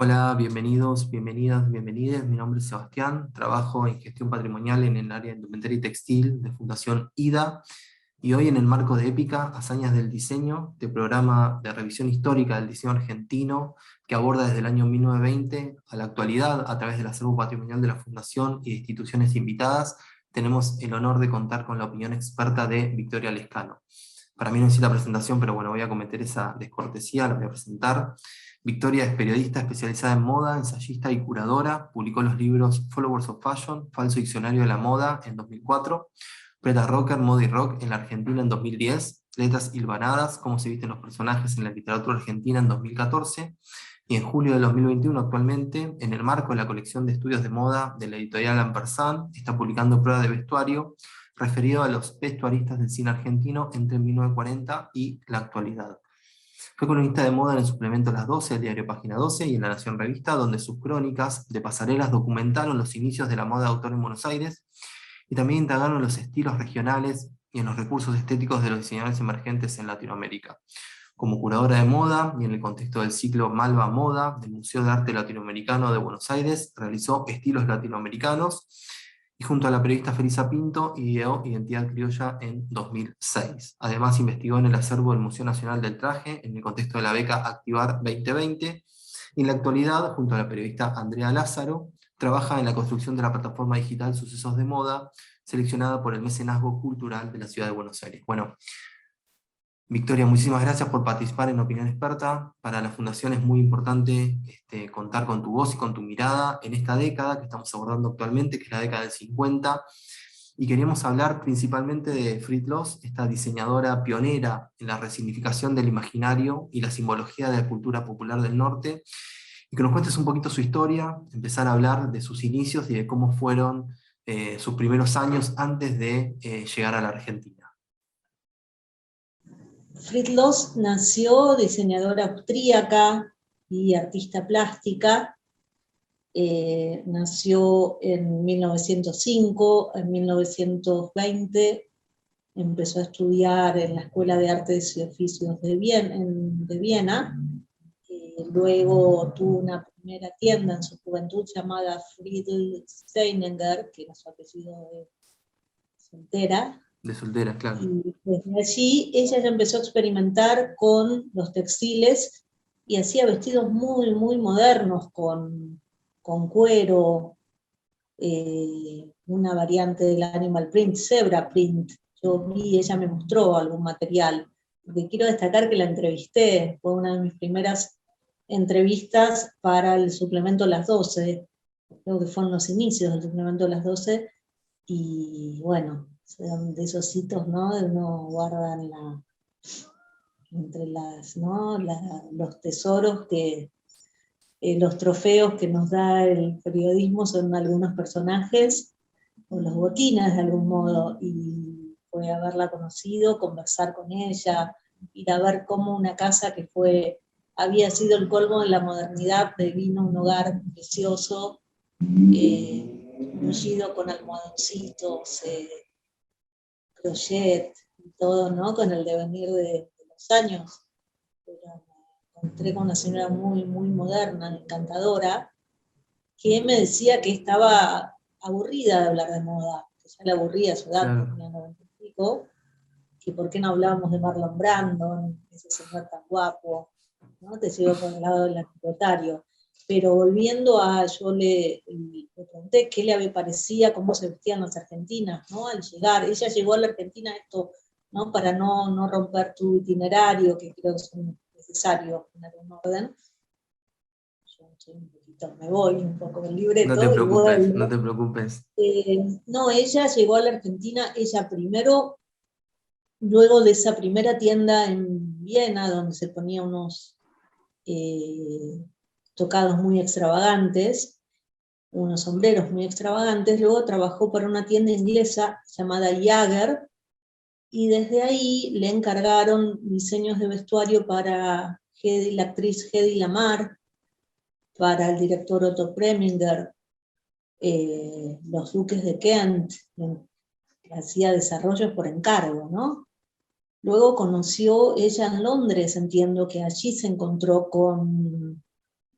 Hola, bienvenidos, bienvenidas, bienvenides. Mi nombre es Sebastián, trabajo en gestión patrimonial en el área de indumentaria y textil de Fundación IDA, y hoy en el marco de Épica, Hazañas del Diseño, de programa de revisión histórica del diseño argentino que aborda desde el año 1920 a la actualidad a través del acervo patrimonial de la Fundación y de instituciones invitadas, tenemos el honor de contar con la opinión experta de Victoria Lescano. Para mí no necesita presentación, pero bueno, voy a cometer esa descortesía, la voy a presentar. Victoria es periodista especializada en moda, ensayista y curadora. Publicó los libros Followers of Fashion, Falso Diccionario de la Moda en 2004, Preta Rocker, Moda y Rock en la Argentina en 2010, Letras Hilvanadas, Cómo se visten los personajes en la literatura argentina en 2014, y en julio de 2021 actualmente, en el marco de la colección de estudios de moda de la editorial Ampersand, está publicando Prueba de Vestuario, referido a los vestuaristas del cine argentino entre 1940 y la actualidad. Fue columnista de moda en el suplemento Las 12 del diario Página 12 y en La Nación Revista, donde sus crónicas de pasarelas documentaron los inicios de la moda de autor en Buenos Aires y también indagaron los estilos regionales y en los recursos estéticos de los diseñadores emergentes en Latinoamérica. Como curadora de moda y en el contexto del ciclo Malva Moda del Museo de Arte Latinoamericano de Buenos Aires, realizó estilos latinoamericanos y junto a la periodista Felisa Pinto ideó Identidad Criolla en 2006. Además investigó en el acervo del Museo Nacional del Traje en el contexto de la beca Activar 2020 y en la actualidad, junto a la periodista Andrea Lázaro, trabaja en la construcción de la plataforma digital Sucesos de Moda, seleccionada por el Mecenazgo Cultural de la Ciudad de Buenos Aires. Bueno, Victoria, muchísimas gracias por participar en Opinión Experta. Para la Fundación es muy importante contar con tu voz y con tu mirada en esta década que estamos abordando actualmente, que es la década del 50, y queríamos hablar principalmente de Frit Loss, esta diseñadora pionera en la resignificación del imaginario y la simbología de la cultura popular del norte, y que nos cuentes un poquito su historia, empezar a hablar de sus inicios y de cómo fueron sus primeros años antes de llegar a la Argentina. Frit Loss nació diseñadora austríaca y artista plástica. Nació en 1905, en 1920 empezó a estudiar en la Escuela de Artes y Oficios de Viena. Luego tuvo una primera tienda en su juventud llamada Friedel Steininger, que era su apellido de soltera. De soltera, claro. Y desde allí ella ya empezó a experimentar con los textiles y hacía vestidos muy, muy modernos con cuero, una variante del animal print, zebra print. Yo vi, ella me mostró algún material. Porque quiero destacar que la entrevisté, fue una de mis primeras entrevistas para el suplemento Las 12, creo que fueron los inicios del suplemento Las 12, y bueno, son de esos hitos, ¿no? De uno guarda entre ¿no? Los tesoros que, los trofeos que nos da el periodismo son algunos personajes, o los botines de algún modo, y fue haberla conocido, conversar con ella, ir a ver cómo una casa que había sido el colmo de la modernidad, vino un hogar precioso, mullido con almohadoncitos, crochet y todo, ¿no? Con el devenir de los años. Pero me encontré con una señora muy, muy moderna, encantadora, que me decía que estaba aburrida de hablar de moda, que ya le aburría su edad, Claro. tenía 90 y pico, que por qué no hablábamos de Marlon Brando, ese señor tan guapo, ¿no? Te llevo por el lado del anecdotario. Pero volviendo yo le pregunté qué le parecía, cómo se vestían las argentinas, ¿no? Al llegar, ella llegó a la Argentina, esto, ¿no? Para no romper tu itinerario, que creo que es necesario poner un orden. Yo soy un poquito, me voy un poco del No te libreto y preocupes, no vuelvo. te preocupes. No, ella llegó a la Argentina, ella primero, luego de esa primera tienda en Viena, donde se ponía unos tocados muy extravagantes, unos sombreros muy extravagantes, luego trabajó para una tienda inglesa llamada Jaeger, y desde ahí le encargaron diseños de vestuario para la actriz Hedy Lamarr, para el director Otto Preminger, los duques de Kent, que hacía desarrollos por encargo, ¿no? Luego conoció ella en Londres, entiendo que allí se encontró con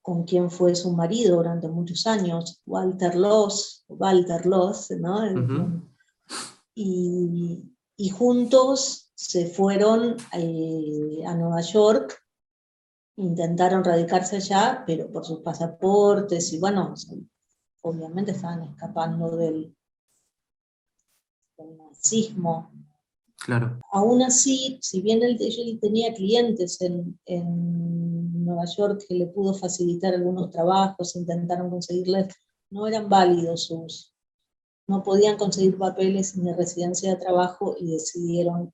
con quien fue su marido durante muchos años, Walter Loss, ¿no? Ujú. Y juntos se fueron a Nueva York, intentaron radicarse allá, pero por sus pasaportes, y bueno, obviamente estaban escapando del nazismo. Claro. Aún así, si bien él tenía clientes en Nueva York que le pudo facilitar algunos trabajos, intentaron conseguirles, no eran válidos no podían conseguir papeles ni residencia de trabajo y decidieron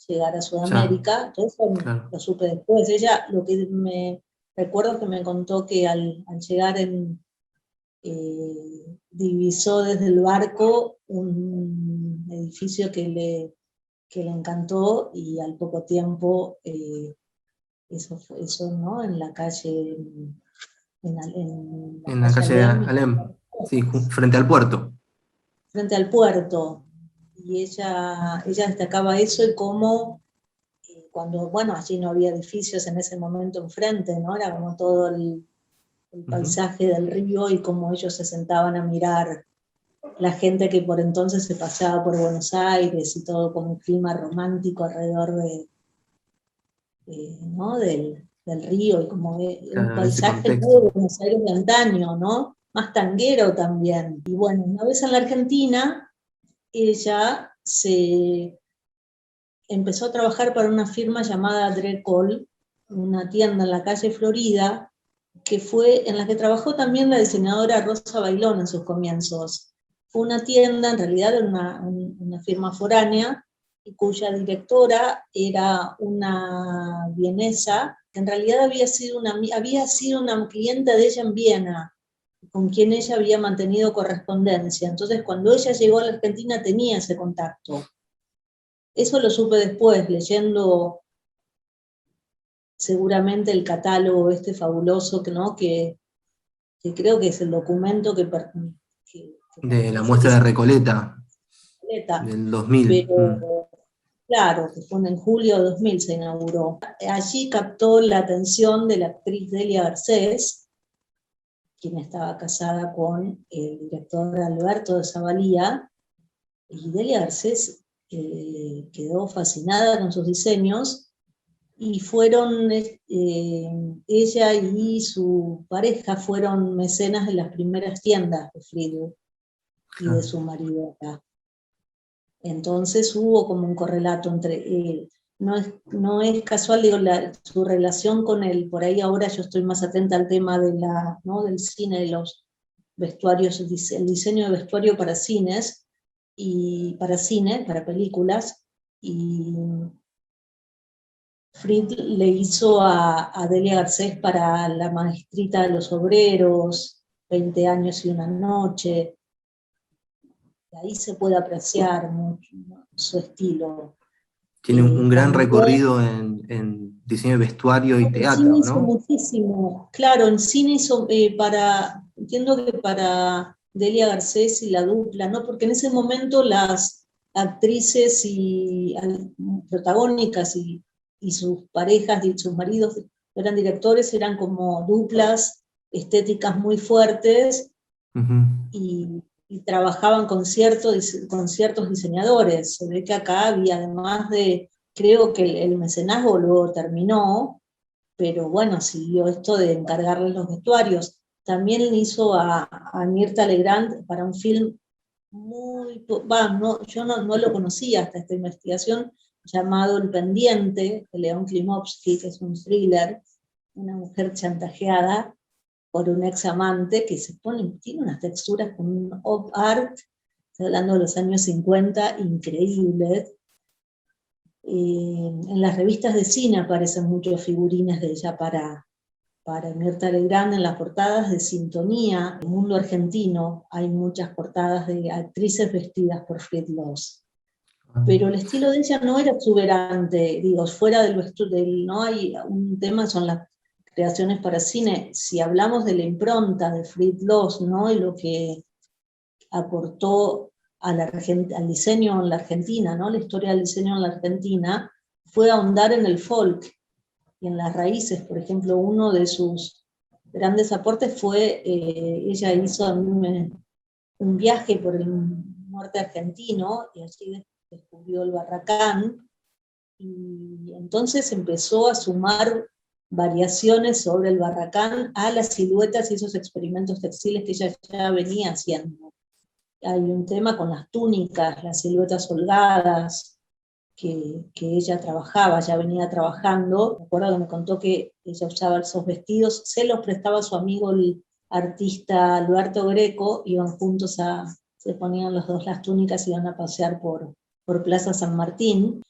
llegar a Ya, Sudamérica. Entonces claro. lo supe después. Ella, lo que me recuerdo que me contó que al llegar divisó desde el barco un edificio que le encantó y al poco tiempo eso, ¿no? En la calle, en la En la calle calle de Alem, Alem, sí, frente al puerto. frente al puerto. Y ella destacaba eso y cómo cuando, bueno, allí no había edificios en ese momento enfrente, ¿no? Era como todo el Ujú. paisaje del río y cómo ellos se sentaban a mirar la gente que por entonces se paseaba por Buenos Aires y todo con un clima romántico alrededor ¿no? del río y como un Claro, en ese paisaje nuevo de contexto. Buenos Aires de antaño, ¿no? Más tanguero también. Y bueno, una vez en la Argentina, ella se empezó a trabajar para una firma llamada Drecol, una tienda en la calle Florida, que fue en la que trabajó también la diseñadora Rosa Bailón en sus comienzos. Fue una tienda, en realidad era una firma foránea, y cuya directora era una vienesa, que en realidad había sido una clienta de ella en Viena, con quien ella había mantenido correspondencia. Entonces, cuando ella llegó a la Argentina tenía ese contacto. Eso lo supe después, leyendo seguramente el catálogo este fabuloso, ¿no? que creo que es el documento que De la pertenece muestra de quizás Recoleta a Violeta, del 2000. pero claro, que fue en julio de 2000 se inauguró. Allí captó la atención de la actriz Delia Garcés, quien estaba casada con el director Alberto de Zavalía, y Delia Garcés quedó fascinada con sus diseños y fueron, ella y su pareja fueron mecenas de las primeras tiendas de Friedrich y de Claro. su marido acá. Entonces hubo como un correlato entre, no es casual, digo, su relación con él, por ahí ahora yo estoy más atenta al tema ¿no? del cine, de los vestuarios, el diseño de vestuario para cines, y para cine, para películas, y Fried le hizo a Delia Garcés para La Maestrita de los Obreros, 20 años y una noche. De ahí se puede apreciar mucho, ¿no? Su estilo. Tiene un gran También recorrido en diseño de vestuario y en cine teatro, hizo ¿no? muchísimo. Claro, en cine hizo entiendo que para Delia Garcés y la dupla, ¿no? Porque en ese momento las actrices y protagónicas y sus parejas y sus maridos eran directores, eran como duplas estéticas muy fuertes Ujú. y trabajaban con ciertos diseñadores. Se ve que acá había, además creo que el mecenazgo luego terminó, pero bueno, siguió esto de encargarles los vestuarios. También hizo a Mirta Legrand para un film yo no lo conocía hasta esta investigación, llamado El Pendiente, de León Klimovsky, que es un thriller, una mujer chantajeada por un ex amante que tiene unas texturas con un op art, estoy hablando de los años 50, increíbles. En las revistas de cine aparecen muchos figurines de ella para Mirta Legrand en las portadas de Sintonía, el mundo argentino, hay muchas portadas de actrices vestidas por Fried Loss. Pero el estilo de ella no era exuberante, digo, fuera no hay un tema, son las creaciones para cine. Si hablamos de la impronta de Fried Loss, ¿no? Y lo que aportó al diseño en la Argentina, ¿no? La historia del diseño en la Argentina, fue ahondar en el folk y en las raíces. Por ejemplo, uno de sus grandes aportes fue, ella hizo un viaje por el norte argentino y allí descubrió el barracán, y entonces empezó a sumar variaciones sobre el barracán a las siluetas y esos experimentos textiles que ella ya venía haciendo. Hay un tema con las túnicas, las siluetas holgadas, que ella trabajaba, ya venía trabajando. Me acuerdo que me contó que ella usaba esos vestidos, se los prestaba a su amigo el artista Alberto Greco, iban juntos se ponían los dos las túnicas y iban a pasear por Plaza San Martín.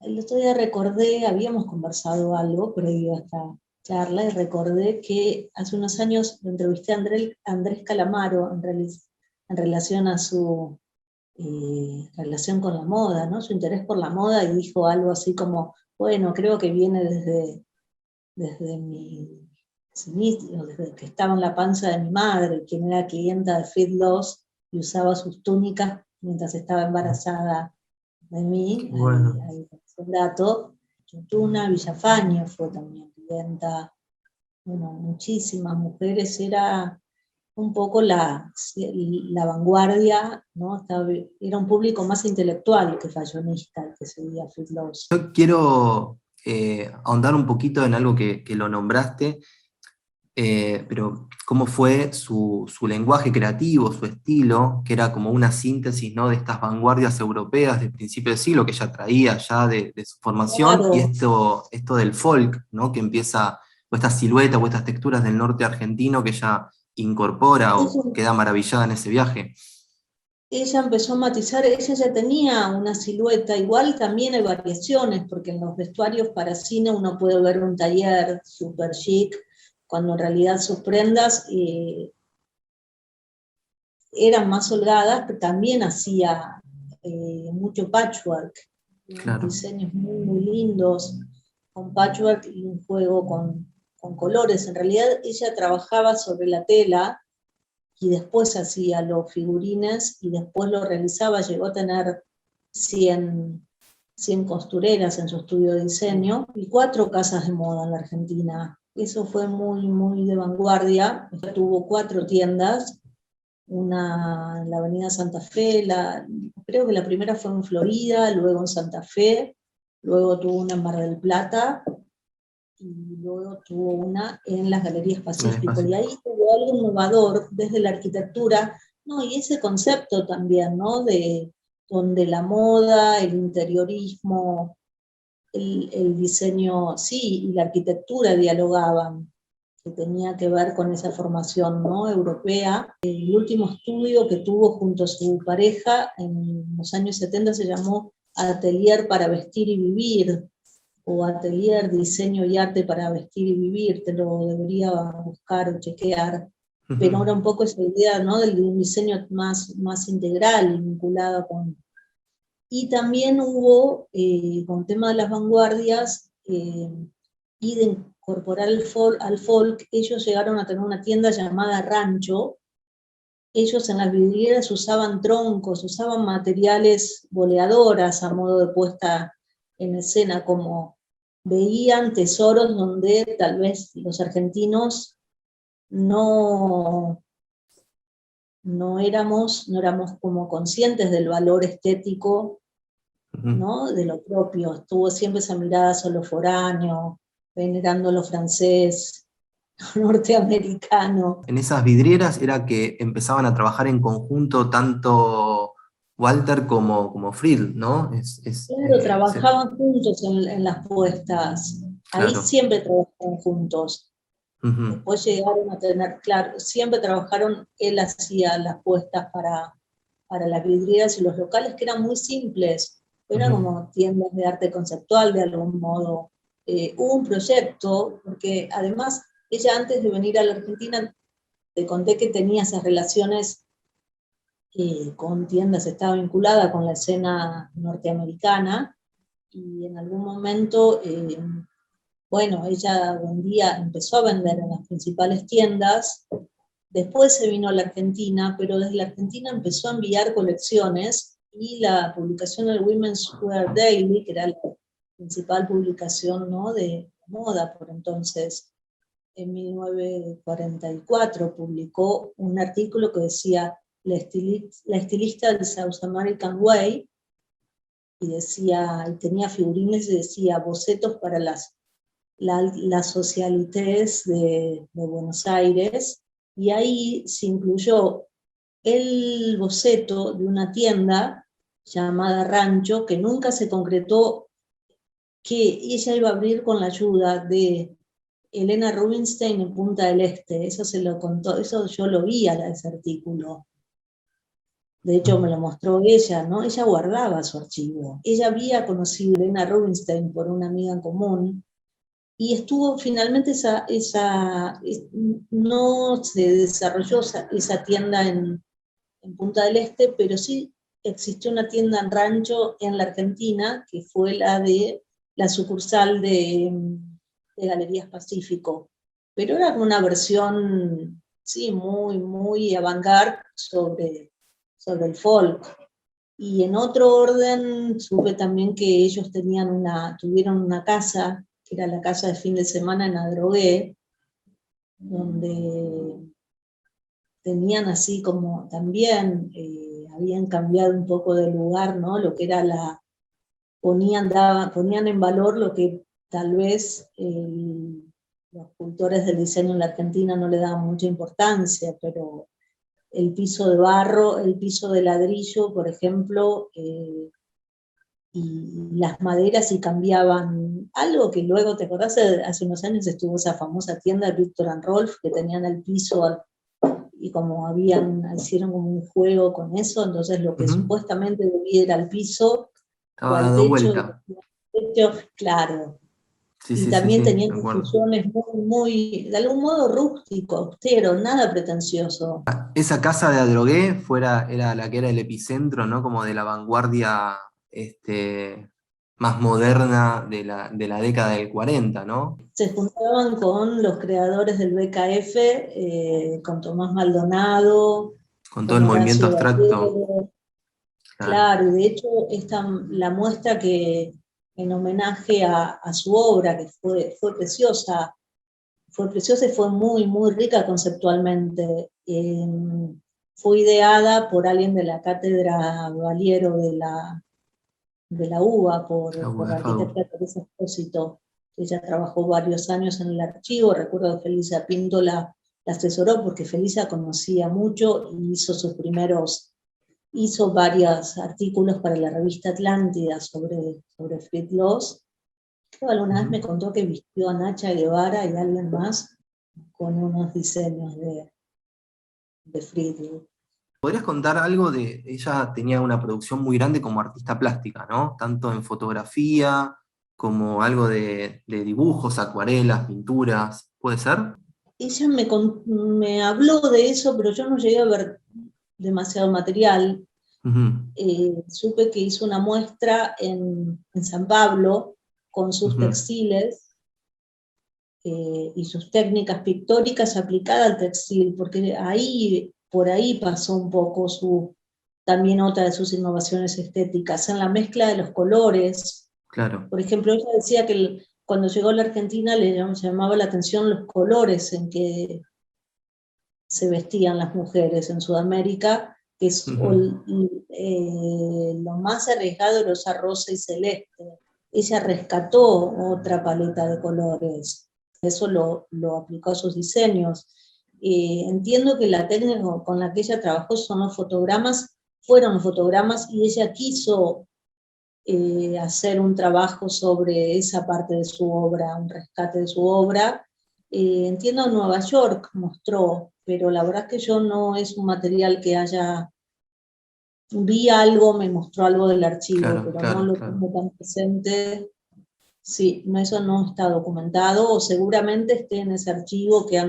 El otro día recordé, habíamos conversado algo previo a esta charla, y recordé que hace unos años lo entrevisté a Andrés Calamaro en relación a su relación con la moda, ¿no? Su interés por la moda, y dijo algo así como, bueno, creo que viene desde mi inicio, desde que estaba en la panza de mi madre, quien era clienta de Fit Loss y usaba sus túnicas mientras estaba embarazada de mí. Bueno. Ahí un dato. Yutuna Villafañe fue también clienta, bueno, muchísimas mujeres, era un poco la vanguardia, ¿no? Era un público más intelectual que fashionista el que seguía Fit Loss. Yo quiero ahondar un poquito en algo que lo nombraste, pero cómo fue su lenguaje creativo, su estilo, que era como una síntesis, ¿no?, de estas vanguardias europeas de principio de siglo que ella traía ya de su formación, Claro. y esto del folk, ¿no?, que empieza, o estas siluetas o estas texturas del norte argentino que ella incorpora o queda maravillada en ese viaje. Ella empezó a matizar, ella ya tenía una silueta, igual también hay variaciones, porque en los vestuarios para cine uno puede ver un taller super chic, cuando en realidad sus prendas eran más holgadas, pero también hacía mucho patchwork, Claro. diseños muy, muy lindos, con patchwork y un juego con colores. En realidad ella trabajaba sobre la tela y después hacía los figurines y después lo realizaba, llegó a tener 100 costureras en su estudio de diseño y 4 casas de moda en la Argentina. Eso fue muy, muy de vanguardia. Tuvo 4 tiendas, una en la avenida Santa Fe, creo que la primera fue en Florida, luego en Santa Fe, luego tuvo una en Mar del Plata, y luego tuvo una en las Galerías Pacífico, y ahí tuvo algo innovador desde la arquitectura, ¿no? Y ese concepto también, ¿no?, de donde la moda, el interiorismo, el diseño, sí, y la arquitectura dialogaban, que tenía que ver con esa formación, ¿no?, europea. El último estudio que tuvo junto a su pareja en los años 70 se llamó Atelier para Vestir y Vivir, o Atelier Diseño y Arte para Vestir y Vivir, te lo debería buscar o chequear, pero era un poco esa idea, ¿no?, de un diseño más integral, vinculado con... Y también hubo, con el tema de las vanguardias, y de incorporar al folk, ellos llegaron a tener una tienda llamada Rancho. Ellos en las vidrieras usaban troncos, usaban materiales boleadoras a modo de puesta en escena, como veían tesoros donde tal vez los argentinos no éramos como conscientes del valor estético, ¿no?, de lo propio. Estuvo siempre esa mirada solo foráneo, venerando lo francés, norteamericano. En esas vidrieras era que empezaban a trabajar en conjunto tanto Walter como Fried, ¿no? Claro, trabajaban juntos en las puestas. Ahí Claro. siempre trabajaron juntos. Después llegaron a tener, claro, siempre trabajaron, él hacía las puestas para las vidrieras y los locales, que eran muy simples, eran como tiendas de arte conceptual de algún modo. Hubo un proyecto, porque además ella, antes de venir a la Argentina, te conté que tenía esas relaciones con tiendas, estaba vinculada con la escena norteamericana, y en algún momento, bueno, ella empezó a vender en las principales tiendas. Después se vino a la Argentina, pero desde la Argentina empezó a enviar colecciones, y la publicación del Women's Wear Daily, que era la principal publicación, ¿no?, de moda por entonces, en 1944 publicó un artículo que decía la estilista del South American Way, y decía, y tenía figurines y decía bocetos para las socialites de Buenos Aires, y ahí se incluyó el boceto de una tienda llamada Rancho, que nunca se concretó, que ella iba a abrir con la ayuda de Elena Rubinstein en Punta del Este. Eso se lo contó, eso yo lo vi a ese artículo. De hecho, me lo mostró ella, ¿no? Ella guardaba su archivo. Ella había conocido a Elena Rubinstein por una amiga en común, y estuvo finalmente no se desarrolló esa tienda en Punta del Este, pero sí existió una tienda en Rancho en la Argentina, que fue la sucursal de Galerías Pacífico. Pero era una versión, sí, muy, muy avant-garde sobre el folk. Y en otro orden, supe también que ellos tuvieron una casa, que era la casa de fin de semana en Adrogué, donde tenían así como también, habían cambiado un poco de lugar, ¿no? Lo que era ponían en valor lo que tal vez los cultores del diseño en la Argentina no le daban mucha importancia, pero el piso de barro, el piso de ladrillo, por ejemplo, y las maderas, y cambiaban algo que luego, ¿te acordás? Hace unos años estuvo esa famosa tienda de Victor and Rolf, que tenían el piso, y como hicieron como un juego con eso, entonces lo que supuestamente debía ir al piso, o Estaba al dado techo, vuelta. Claro. Sí, Y sí, sí, también sí, tenían me acuerdo. construcciones muy, muy, de algún modo rústico, austero, nada pretencioso. Esa casa de Adrogué era la que era el epicentro, ¿no? Como de la vanguardia más moderna de la década del 40, ¿no? Se juntaban con los creadores del BKF, con Tomás Maldonado, Con todo el con movimiento Horacio abstracto. Valero. Claro. Claro, y de hecho la muestra que en homenaje a su obra, que fue preciosa, y fue muy, muy rica conceptualmente. Fue ideada por alguien de la cátedra Valiero de la UBA, por La la FADU. arquitecta Teresa Espósito. Ella trabajó varios años en el archivo. Recuerdo que Felisa Pinto la asesoró, porque Felisa conocía mucho y hizo varios artículos para la revista Atlántida sobre Fritz Loss. Creo que alguna vez me contó que vistió a Nacha Guevara y a alguien más con unos diseños de Friedrich. ¿Podrías contar algo de, ella tenía una producción muy grande como artista plástica, ¿no? Tanto en fotografía como algo de dibujos, acuarelas, pinturas, ¿puede ser? Ella me habló de eso, pero yo no llegué a ver demasiado material. Ujú, Supe que hizo una muestra en San Pablo con sus ujú. textiles, y sus técnicas pictóricas aplicadas al textil, porque por ahí pasó un poco también otra de sus innovaciones estéticas, en la mezcla de los colores. Claro. Por ejemplo, ella decía que cuando llegó a la Argentina le llamaba la atención los colores en que se vestían las mujeres en Sudamérica, que es Ujú. lo más arriesgado era usar rosa y celeste. Ella rescató otra paleta de colores, eso lo aplicó a sus diseños. Entiendo que la técnica con la que ella trabajó fueron los fotogramas, y ella quiso hacer un trabajo sobre esa parte de su obra, un rescate de su obra. Entiendo Nueva York mostró, pero la verdad es que yo no es un material que vi algo, me mostró algo del archivo, Claro, pero no claro, lo claro. tengo tan presente. Sí, no, eso no está documentado, o seguramente esté en ese archivo que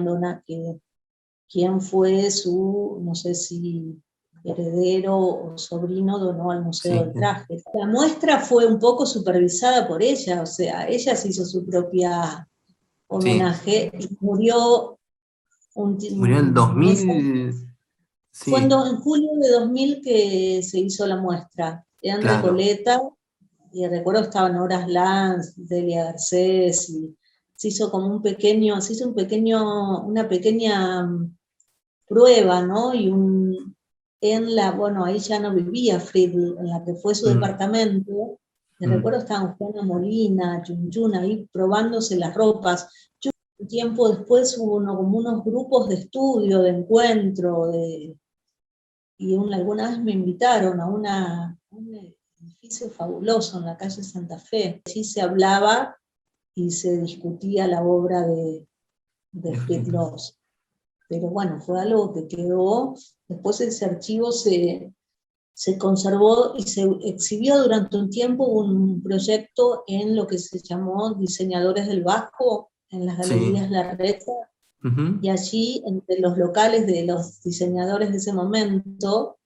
quién fue no sé si heredero o sobrino, donó al Museo Sí. del Traje. La muestra fue un poco supervisada por ella, o sea, ella se hizo su propia Sí. homenaje y murió Murió en el un mes. 2000. Fue Sí, en julio de 2000 que se hizo la muestra, en claro. Recoleta, y recuerdo estaban Horas Lanz, Delia Garcés, y se hizo como una pequeña prueba, ¿no? Bueno, ahí ya no vivía Friedl, en la que fue su departamento, me recuerdo estaban Juana Molina, Chun ahí probándose las ropas. Un tiempo después hubo como unos grupos de estudio, de encuentro, y alguna vez me invitaron a un edificio fabuloso en la calle Santa Fe. Allí se hablaba y se discutía la obra de Fritz Loos. Pero bueno, fue algo que quedó, después ese archivo se conservó y se exhibió durante un tiempo un proyecto en lo que se llamó Diseñadores del Bajo, en las Galerías Larreta, y allí, entre los locales de los diseñadores de ese momento,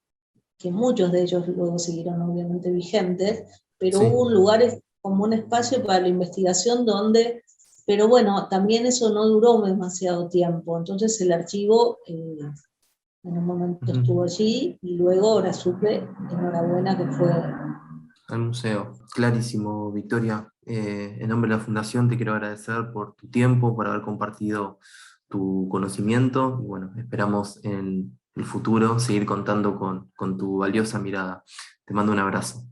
que muchos de ellos luego siguieron obviamente vigentes, pero hubo un lugar como un espacio para la investigación donde, pero bueno, también eso no duró demasiado tiempo, entonces el archivo en un momento estuvo allí y luego ahora supe, enhorabuena, que fue al museo. Clarísimo, Victoria. En nombre de la Fundación te quiero agradecer por tu tiempo, por haber compartido tu conocimiento y bueno, esperamos en el futuro seguir contando con tu valiosa mirada. Te mando un abrazo.